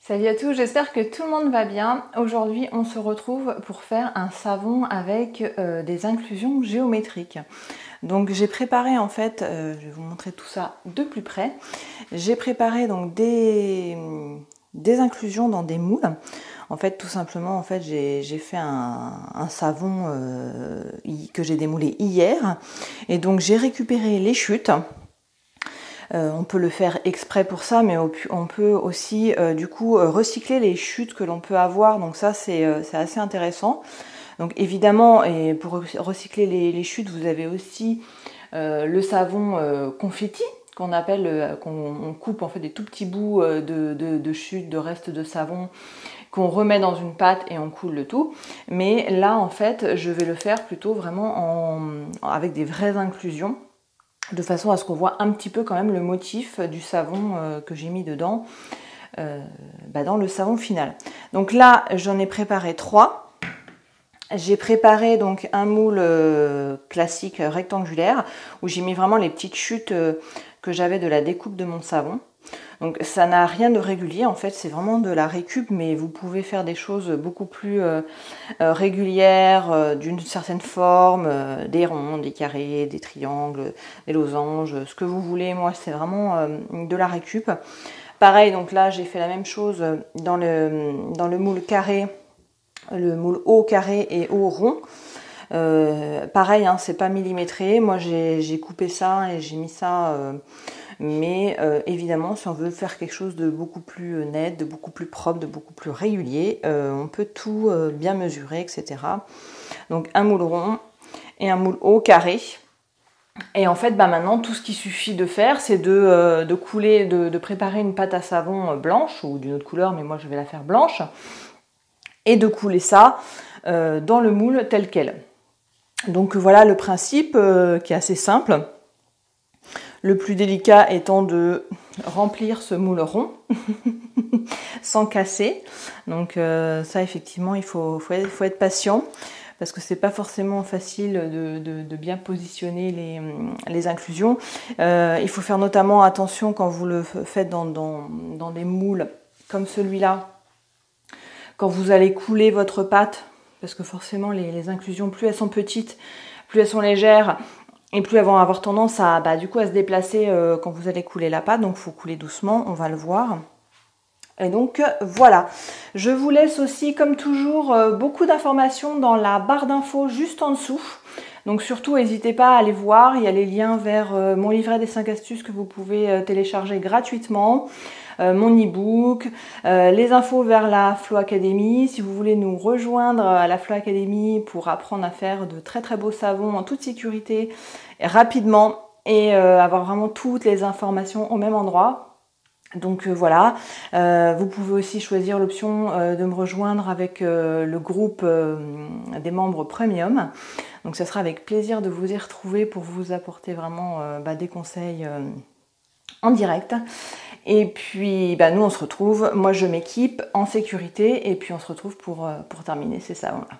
Salut à tous, j'espère que tout le monde va bien. Aujourd'hui, on se retrouve pour faire un savon avec des inclusions géométriques. Donc j'ai préparé en fait, je vais vous montrer tout ça de plus près. J'ai préparé donc des inclusions dans des moules. En fait, tout simplement, en fait, j'ai fait un savon que j'ai démoulé hier. Et donc j'ai récupéré les chutes. On peut le faire exprès pour ça, mais on peut aussi du coup recycler les chutes que l'on peut avoir. Donc ça, c'est assez intéressant. Donc évidemment, et pour recycler les chutes, vous avez aussi le savon confetti qu'on appelle, qu'on coupe en fait des tout petits bouts de chutes, de restes de savon qu'on remet dans une pâte et on coule le tout. Mais là, en fait, je vais le faire plutôt vraiment avec des vraies inclusions, de façon à ce qu'on voit un petit peu quand même le motif du savon que j'ai mis dedans dans le savon final. Donc là, j'en ai préparé 3. J'ai préparé donc un moule classique rectangulaire où j'ai mis vraiment les petites chutes que j'avais de la découpe de mon savon. Donc ça n'a rien de régulier, en fait c'est vraiment de la récup, mais vous pouvez faire des choses beaucoup plus régulières, d'une certaine forme, des ronds, des carrés, des triangles, des losanges, ce que vous voulez. Moi c'est vraiment de la récup. Pareil, donc là j'ai fait la même chose dans le moule carré, le moule haut carré et haut rond. Pareil, hein, c'est pas millimétré. Moi j'ai coupé ça et j'ai mis ça, mais évidemment, si on veut faire quelque chose de beaucoup plus net, de beaucoup plus propre, de beaucoup plus régulier, on peut tout bien mesurer, etc. Donc un moule rond et un moule haut carré. Et en fait, maintenant, tout ce qu'il suffit de faire, c'est de couler, de préparer une pâte à savon blanche ou d'une autre couleur, mais moi je vais la faire blanche, et de couler ça dans le moule tel quel. Donc voilà le principe qui est assez simple. Le plus délicat étant de remplir ce moule rond sans casser. Donc ça effectivement il faut être patient, parce que c'est pas forcément facile de bien positionner les inclusions. Il faut faire notamment attention quand vous le faites dans des moules comme celui-là, quand vous allez couler votre pâte, parce que forcément les inclusions, plus elles sont petites, plus elles sont légères, et plus elles vont avoir tendance à, du coup, à se déplacer quand vous allez couler la pâte. Donc il faut couler doucement, on va le voir. Et donc voilà, je vous laisse aussi comme toujours beaucoup d'informations dans la barre d'infos juste en dessous. Donc surtout n'hésitez pas à aller voir, il y a les liens vers mon livret des 5 astuces que vous pouvez télécharger gratuitement, mon e-book, les infos vers la Flow Academy. Si vous voulez nous rejoindre à la Flow Academy pour apprendre à faire de très très beaux savons en toute sécurité, et rapidement, et avoir vraiment toutes les informations au même endroit. Donc voilà, vous pouvez aussi choisir l'option de me rejoindre avec le groupe des membres premium. Donc ce sera avec plaisir de vous y retrouver pour vous apporter vraiment des conseils en direct. Et puis nous on se retrouve, moi je m'équipe en sécurité, et puis on se retrouve pour terminer ces savons là.